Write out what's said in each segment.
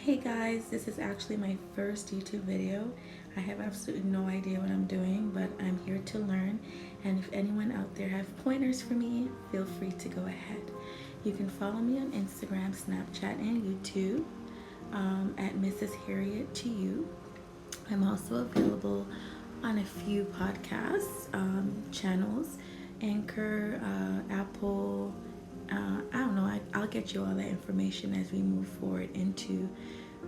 Hey guys, this is actually my first YouTube video. I have absolutely no idea what I'm doing, but I'm here to learn. And if anyone out there have pointers for me, feel free to go ahead. You can follow me on Instagram, Snapchat, and YouTube at Mrs. Harriet to you. I'm also available on a few podcasts channels, Anchor, Apple. I don't know. I'll get you all that information as we move forward into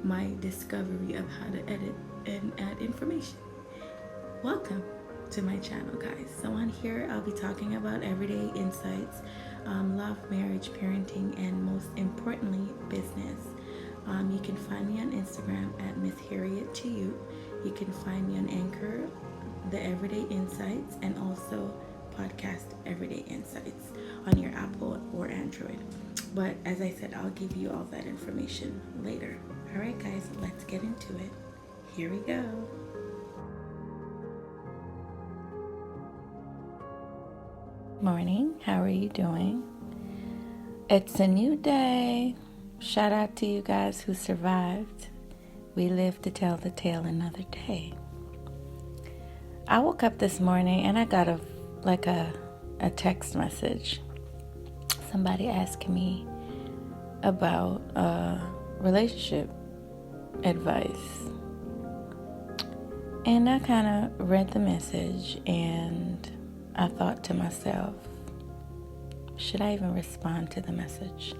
my discovery of how to edit and add information. Welcome to my channel, guys. So on here, I'll be talking about everyday insights, love, marriage, parenting, and most importantly, business. You can find me on Instagram at Miss Harriet to you. You can find me on Anchor, The Everyday Insights, and also podcast Everyday Insights on your Apple or Android. But as I said, I'll give you all that information later. All right, guys, let's get into it. Here we go. Morning, how are you doing? It's a new day. Shout out to you guys who survived. We live to tell the tale another day. I woke up this morning and I got a text message. Somebody asking me about relationship advice. And I kind of read the message and I thought to myself, should I even respond to the message?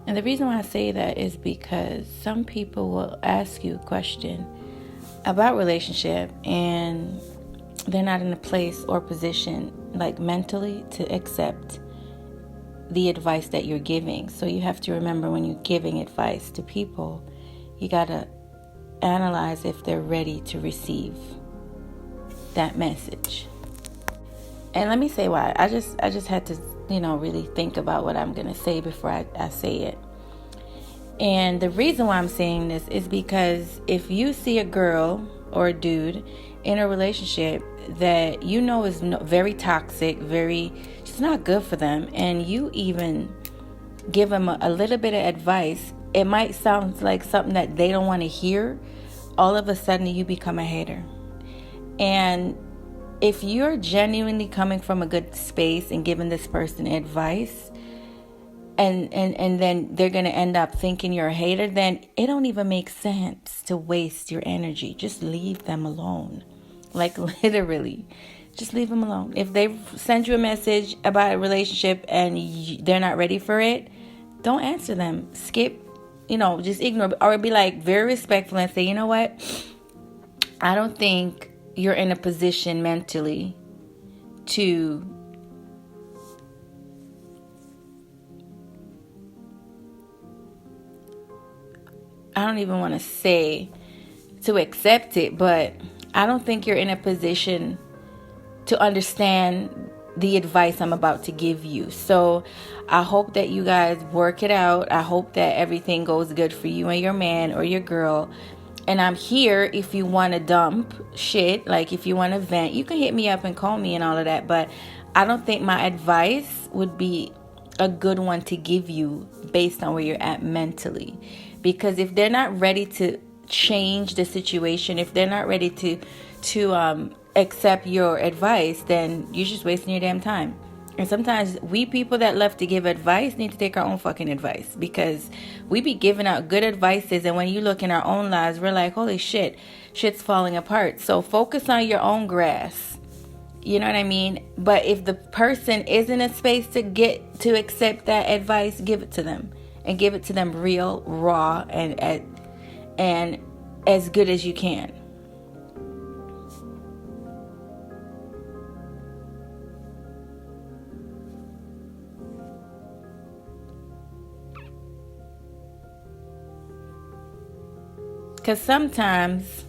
And the reason why I say that is because some people will ask you a question about relationship and they're not in a place or position like mentally to accept the advice that you're giving. So you have to remember when you're giving advice to people, you got to analyze if they're ready to receive that message. And let me say why. I just had to, really think about what I'm going to say before I say it. And the reason why I'm saying this is because if you see a girl or a dude in a relationship that you know is very toxic, it's not good for them, and you even give them a little bit of advice, it might sound like something that they don't want to hear. All of a sudden you become a hater. And if you're genuinely coming from a good space and giving this person advice, and then they're going to end up thinking you're a hater, then it don't even make sense to waste your energy. Just leave them alone. Like literally, just leave them alone. If they send you a message about a relationship and they're not ready for it, don't answer them. Skip, just ignore, or be like very respectful and say, you know what? I don't think you're in a position mentally to I don't even want to say to accept it, but I don't think you're in a position to understand the advice I'm about to give you. So I hope that you guys work it out. I hope that everything goes good for you and your man or your girl. And I'm here if you want to dump shit, like if you want to vent, you can hit me up and call me and all of that. But I don't think my advice would be a good one to give you based on where you're at mentally. Because if they're not ready to change the situation, if they're not ready to accept your advice, then you're just wasting your damn time. And sometimes we people that love to give advice need to take our own fucking advice, because we be giving out good advices, and when you look in our own lives, we're like, holy shit's falling apart. So focus on your own grass. You know what I mean? But if the person is in a space to accept that advice, give it to them, and give it to them real, raw, and as good as you can. Because sometimes,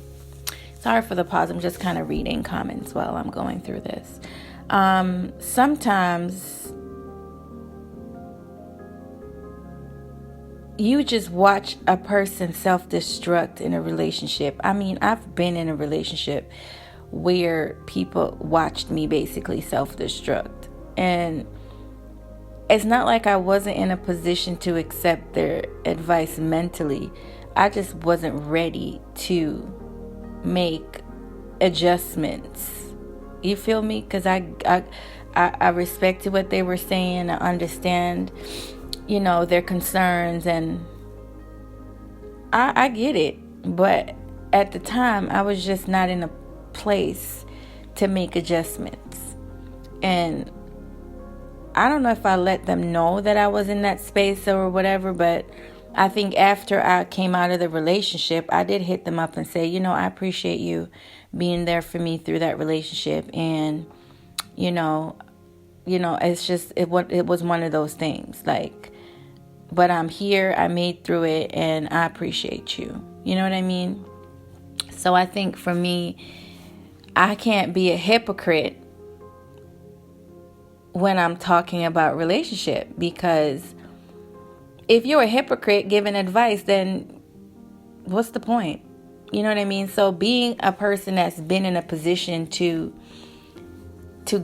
sorry for the pause, I'm just kind of reading comments while I'm going through this. Sometimes you just watch a person self-destruct in a relationship. I mean, I've been in a relationship where people watched me basically self-destruct. And it's not like I wasn't in a position to accept their advice mentally. I just wasn't ready to make adjustments. You feel me? Because I respected what they were saying. I understand, their concerns, and I get it. But at the time, I was just not in a place to make adjustments. And I don't know if I let them know that I was in that space or whatever, but I think after I came out of the relationship, I did hit them up and say, I appreciate you being there for me through that relationship. And, it's just, it was one of those things. Like, but I'm here, I made through it, and I appreciate you. You know what I mean? So I think for me, I can't be a hypocrite when I'm talking about relationship, because if you're a hypocrite giving advice, then what's the point? You know what I mean? So being a person that's been in a position to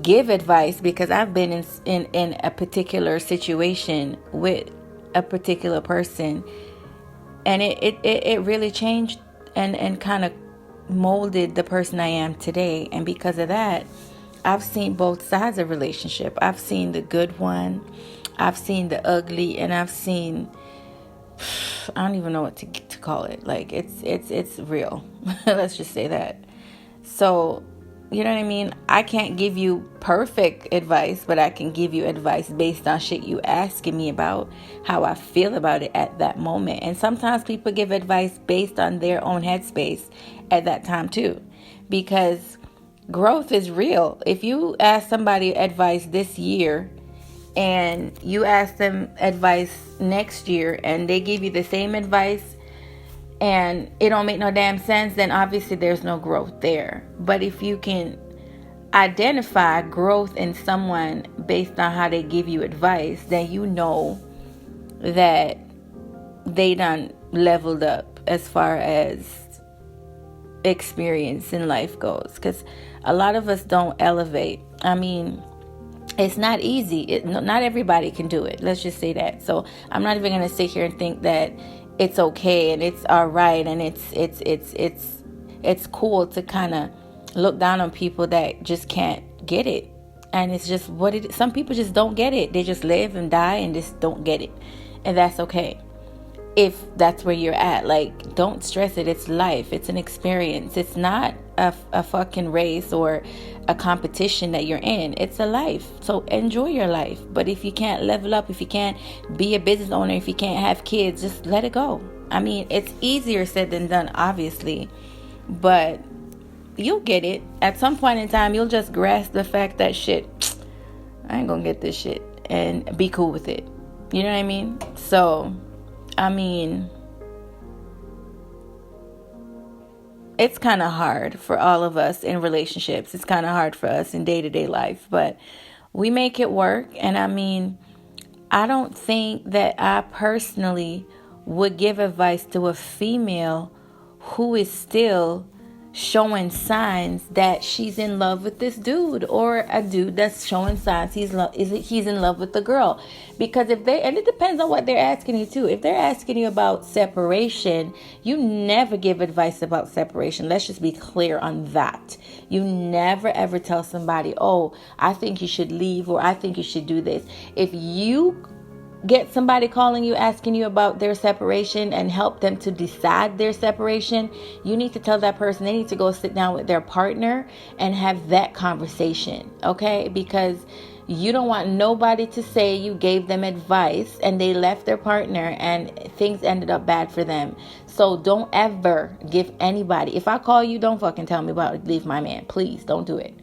give advice, because I've been in a particular situation with a particular person, and it really changed and kind of molded the person I am today. And because of that, I've seen both sides of relationship. I've seen the good one, I've seen the ugly, and I've seen, I don't even know what to call it. Like, it's real. Let's just say that. So, you know what I mean? I can't give you perfect advice, but I can give you advice based on shit you asking me about, how I feel about it at that moment. And sometimes people give advice based on their own headspace at that time too, because growth is real. If you ask somebody advice this year and you ask them advice next year and they give you the same advice and it don't make no damn sense, then obviously there's no growth there. But if you can identify growth in someone based on how they give you advice, then you know that they done leveled up as far as experience in life goes. Because a lot of us don't elevate. I mean, it's not easy. Not everybody can do it. Let's just say that. So I'm not even going to sit here and think that it's okay and it's all right and it's cool to kind of look down on people that just can't get it. And it's just what it is. Some people just don't get it. They just live and die and just don't get it. And that's okay. If that's where you're at, like, don't stress it. It's life. It's an experience. It's not a fucking race or a competition that you're in. It's a life. So enjoy your life. But if you can't level up, if you can't be a business owner, if you can't have kids, just let it go. I mean, it's easier said than done, obviously, but you'll get it. At some point in time, you'll just grasp the fact that shit, I ain't gonna get this shit, and be cool with it. You know what I mean? So, I mean, it's kind of hard for all of us in relationships. It's kind of hard for us in day-to-day life, but we make it work. And I mean, I don't think that I personally would give advice to a female who is still showing signs that she's in love with this dude, or a dude that's showing signs he's in love with the girl. Because and it depends on what they're asking you too. If they're asking you about separation, you never give advice about separation. Let's just be clear on that. You never ever tell somebody, oh, I think you should leave, or I think you should do this. If you get somebody calling you, asking you about their separation and help them to decide their separation, you need to tell that person they need to go sit down with their partner and have that conversation, okay? Because you don't want nobody to say you gave them advice and they left their partner and things ended up bad for them. So don't ever give anybody, if I call you, don't fucking tell me about leave my man. Please don't do it.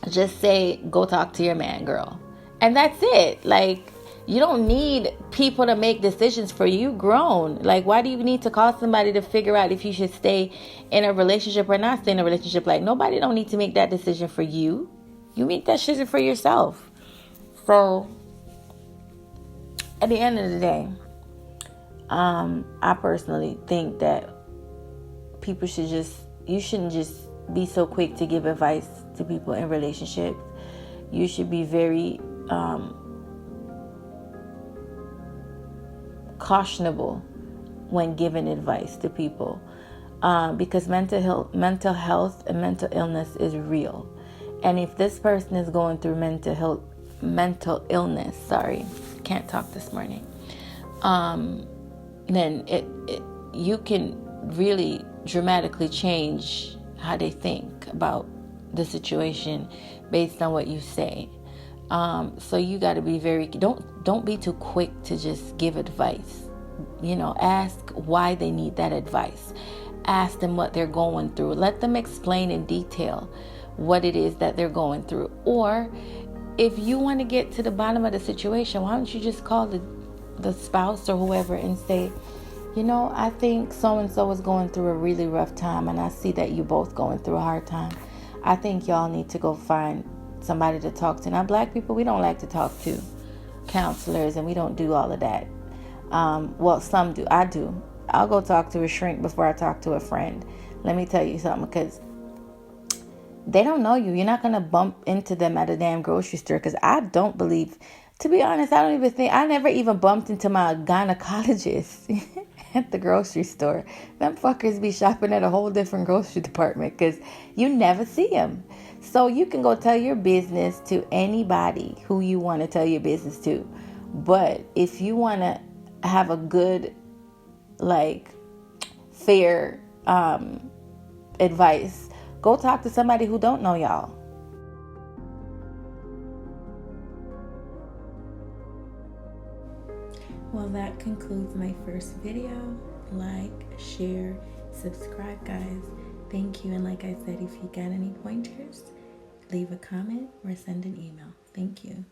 Just say, go talk to your man, girl. And that's it. Like, you don't need people to make decisions for you. Grown. Like, why do you need to call somebody to figure out if you should stay in a relationship or not stay in a relationship? Like, nobody don't need to make that decision for you. You make that decision for yourself. So, at the end of the day, I personally think that you shouldn't just be so quick to give advice to people in relationships. You should be very cautionable when giving advice to people, because mental health and mental illness is real. And if this person is going through mental illness, sorry, can't talk this morning, then you can really dramatically change how they think about the situation based on what you say. So you got to be don't be too quick to just give advice. Ask why they need that advice. Ask them what they're going through. Let them explain in detail what it is that they're going through. Or if you want to get to the bottom of the situation, why don't you just call the spouse or whoever and say, I think so-and-so is going through a really rough time, and I see that you both going through a hard time. I think y'all need to go find somebody to talk to. Now, Black people, we don't like to talk to counselors, and we don't do all of that. Well, some do. I do. I'll go talk to a shrink before I talk to a friend. Let me tell you something, because they don't know you. You're not going to bump into them at a damn grocery store, because I don't believe, to be honest, I never even bumped into my gynecologist at the grocery store. Them fuckers be shopping at a whole different grocery department, because you never see them. So you can go tell your business to anybody who you want to tell your business to. But if you want to have a good, fair advice, go talk to somebody who don't know y'all. Well, that concludes my first video. Like, share, subscribe, guys. Thank you. And like I said, if you got any pointers, leave a comment or send an email. Thank you.